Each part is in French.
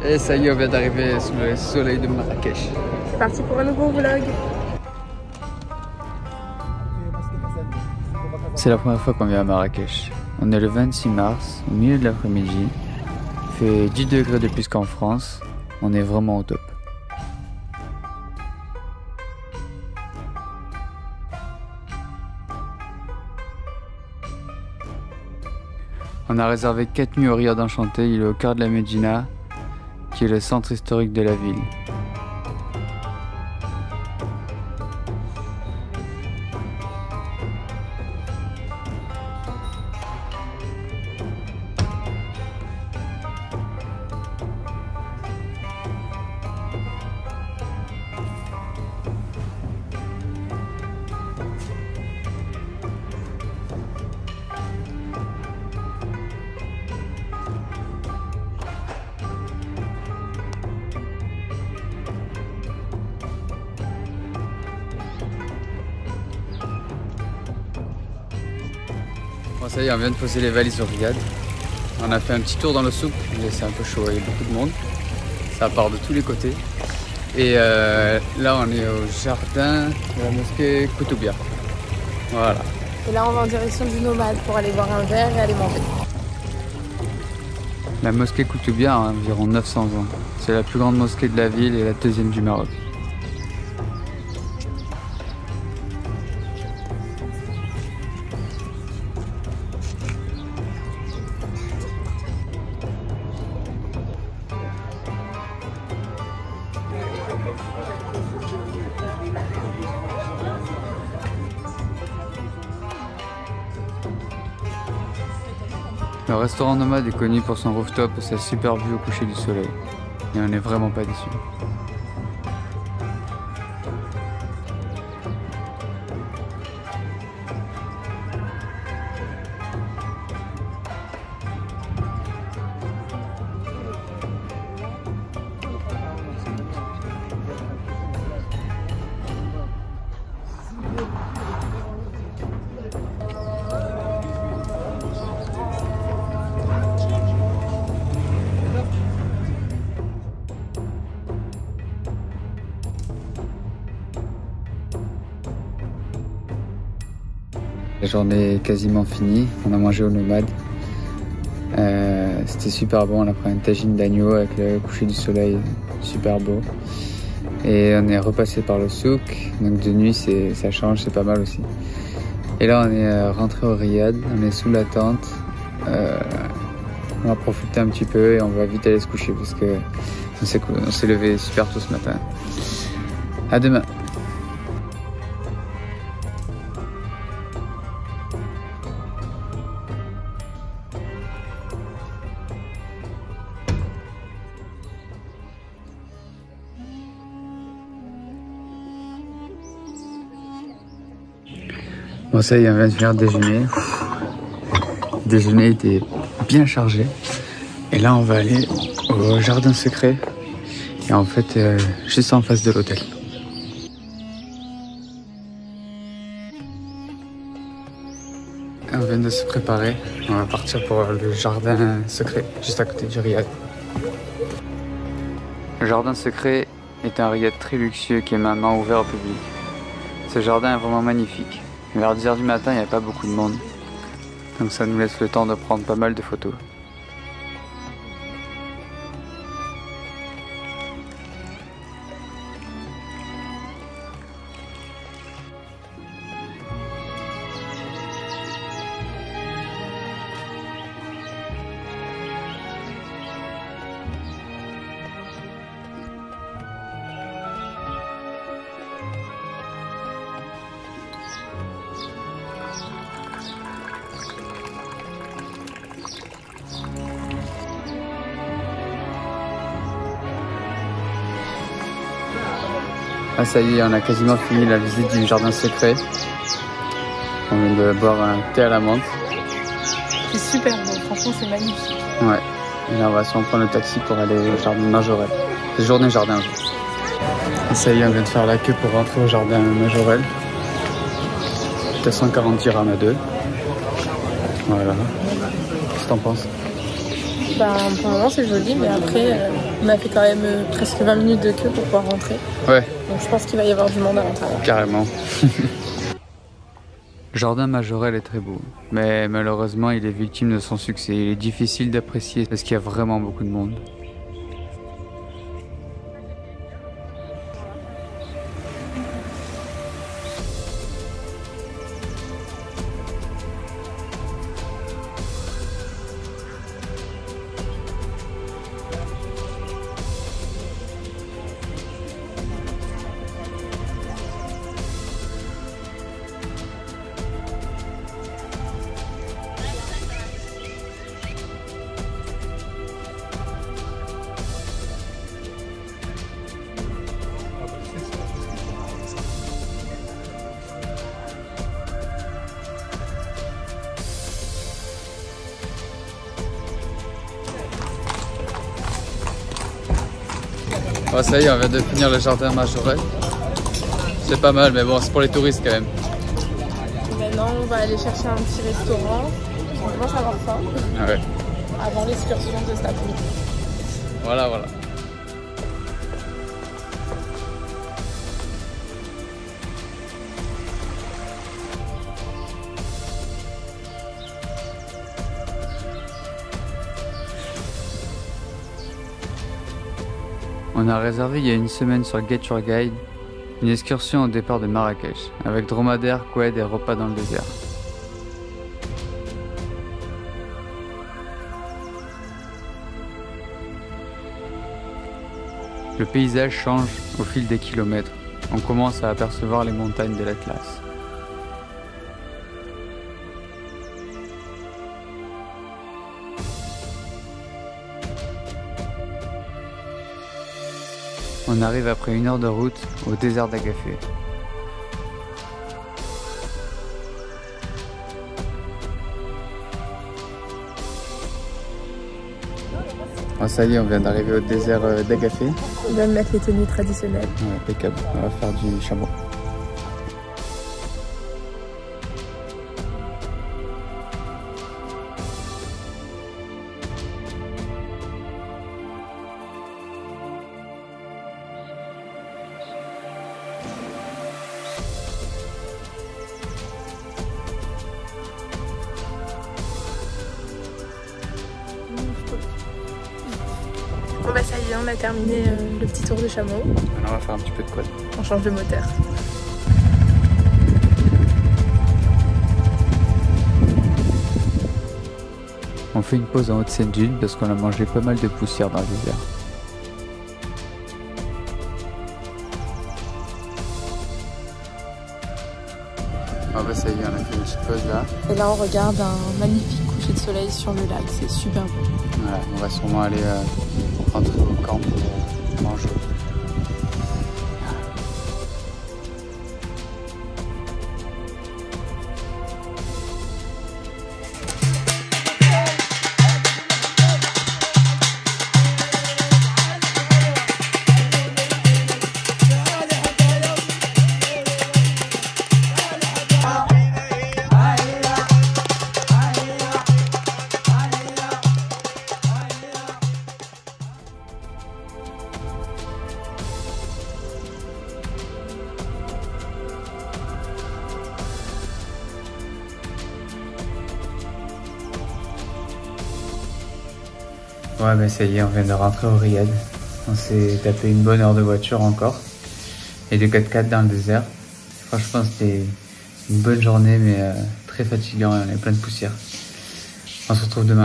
Et ça y est, on vient d'arriver sous le soleil de Marrakech. C'est parti pour un nouveau vlog. C'est la première fois qu'on vient à Marrakech. On est le 26 mars, au milieu de l'après-midi. Il fait 10 degrés de plus qu'en France. On est vraiment au top. On a réservé 4 nuits au Riad Enchanté. Il est au cœur de la Médina, qui est le centre historique de la ville. Bon, ça y est, on vient de poser les valises au Riad. On a fait un petit tour dans le souk, mais c'est un peu chaud, il y a beaucoup de monde. Ça part de tous les côtés. Et là, on est au jardin de la mosquée Koutoubia. Voilà. Et là, on va en direction du Nomade pour aller boire un verre et aller manger. La mosquée Koutoubia a environ 900 ans. C'est la plus grande mosquée de la ville et la deuxième du Maroc. Le restaurant Nomade est connu pour son rooftop et sa super vue au coucher du soleil. Et on n'est vraiment pas déçus. La journée est quasiment finie, on a mangé au Nomade. C'était super bon, on a pris une tagine d'agneau avec le coucher du soleil, super beau. Et on est repassé par le souk, donc de nuit ça change, c'est pas mal aussi. Et là on est rentré au Riad, on est sous la tente. On va profiter un petit peu et on va vite aller se coucher parce que on s'est levé super tôt ce matin. À demain. Bon, ça y est, on vient de faire déjeuner. Le déjeuner était bien chargé. Et là, on va aller au jardin secret. Et en fait, juste en face de l'hôtel. On vient de se préparer. On va partir pour le jardin secret, juste à côté du Riad. Le jardin secret est un Riad très luxueux qui est maintenant ouvert au public. Ce jardin est vraiment magnifique. Vers 10 h du matin, il n'y a pas beaucoup de monde. Donc ça nous laisse le temps de prendre pas mal de photos. Ah ça y est, on a quasiment fini la visite du jardin secret. On vient de boire un thé à la menthe. C'est super beau, franchement c'est magnifique. Ouais, et là on va sûrement prendre le taxi pour aller au jardin Majorel. C'est journée jardin. Et ça y est, on vient de faire la queue pour rentrer au jardin Majorel. 240 dirhams à deux. Voilà. Qu'est-ce que t'en penses? Ben, pour le moment c'est joli, mais après on a fait quand même presque 20 minutes de queue pour pouvoir rentrer. Ouais. Donc je pense qu'il va y avoir du monde à l'intérieur. Carrément. Le jardin Majorelle est très beau, mais malheureusement il est victime de son succès. Il est difficile d'apprécier parce qu'il y a vraiment beaucoup de monde. Oh, ça y est, on vient de finir le jardin Majorelle. C'est pas mal, mais bon, c'est pour les touristes quand même. Maintenant, on va aller chercher un petit restaurant. On commence à avoir faim. Ouais. Avant l'excursion de cet après-midi. Voilà, voilà. On a réservé il y a une semaine sur Get Your Guide une excursion au départ de Marrakech, avec dromadaire, quad et repas dans le désert. Le paysage change au fil des kilomètres. On commence à apercevoir les montagnes de l'Atlas. On arrive après 1 heure de route au désert d'Agafé. Oh, ça y est, on vient d'arriver au désert d'Agafé. On vient de mettre les tenues traditionnelles. Ouais, impeccable, on va faire du chameau. Bon bah ça y est, on a terminé le petit tour du chameau. Maintenant on va faire un petit peu de quad. On change de moteur. On fait une pause en Haute-Seine-Dune parce qu'on a mangé pas mal de poussière dans le désert. Ah bah ça y est, on a fait une petite pause là. Et là on regarde un magnifique coucher de soleil sur le lac, c'est super beau. Voilà, on va sûrement aller rentrer au camp pour manger. Ouais, mais ça y est, on vient de rentrer au Riad. On s'est tapé une bonne heure de voiture encore. Et de 4x4 dans le désert. Franchement, c'était une bonne journée, mais très fatigant et on avait plein de poussière. On se retrouve demain.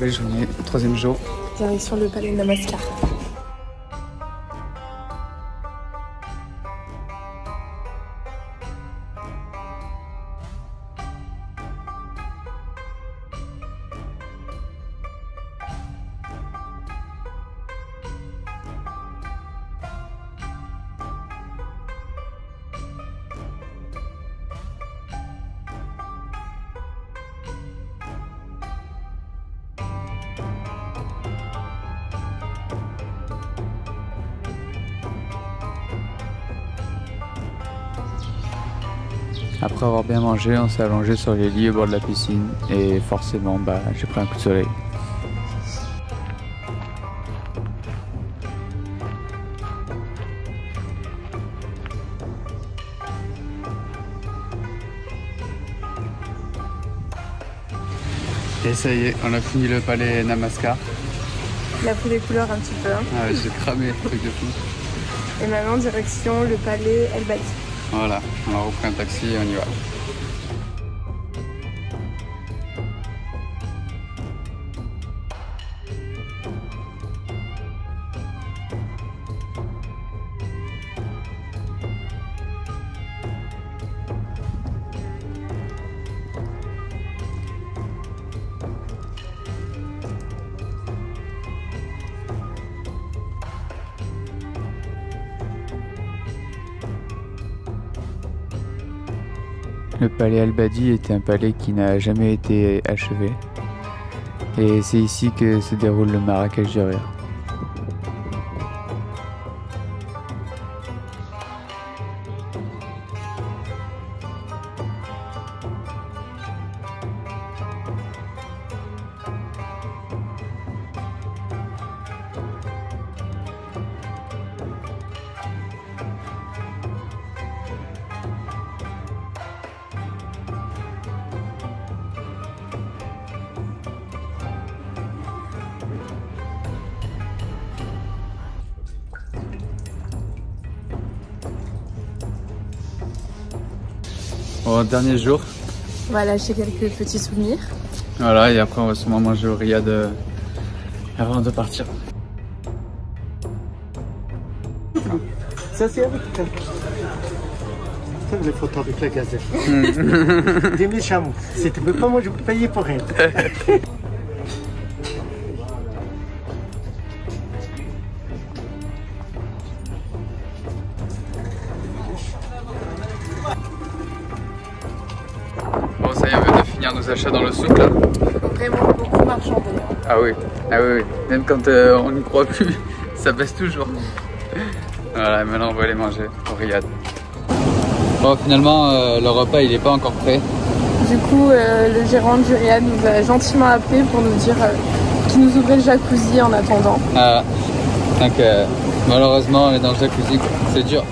Belle journée, 3e jour. Direction le palais de Namaskar. Après avoir bien mangé, on s'est allongé sur les lits au bord de la piscine et forcément j'ai pris un coup de soleil. Et ça y est, on a fini le palais Namaskar. Il a pris des couleurs un petit peu. Hein. Ah ouais, j'ai cramé, truc de fou. Et maintenant, direction le palais El Badi. Voilà, on a repris un taxi et on y va. Le palais Al-Badi était un palais qui n'a jamais été achevé. Et c'est ici que se déroule le Marrakech du Rire. Bon, dernier jour. On va lâcher quelques petits souvenirs. Voilà, et après on va sûrement manger au Riyad avant de partir. Ça c'est avec toi. Les photos avec la gazette. Des mille chameaux. Si tu veux pas, moi je peux payer pour rien. Bon, ça y est, on vient de finir nos achats dans le souk là. Vraiment beaucoup marchandé. Ah oui, oui. Même quand on n'y croit plus, ça baisse toujours. Voilà, maintenant on va aller manger au Riyad. Bon, finalement, le repas il est pas encore prêt. Du coup, le gérant du Riyad nous a gentiment appelé pour nous dire qu'il nous ouvrait le jacuzzi en attendant. Ah, donc malheureusement on est dans le jacuzzi, c'est dur.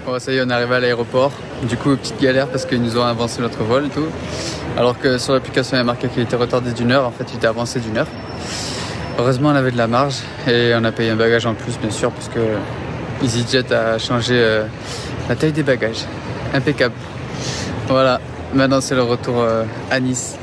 Bon, ça y est, on est arrivé à l'aéroport. Du coup, petite galère parce qu'ils nous ont avancé notre vol et tout. Alors que sur l'application, il y a marqué qu'il était retardé d'1 heure. En fait, il était avancé d'1 heure. Heureusement, on avait de la marge et on a payé un bagage en plus, bien sûr, parce que EasyJet a changé la taille des bagages. Impeccable. Voilà, maintenant c'est le retour à Nice.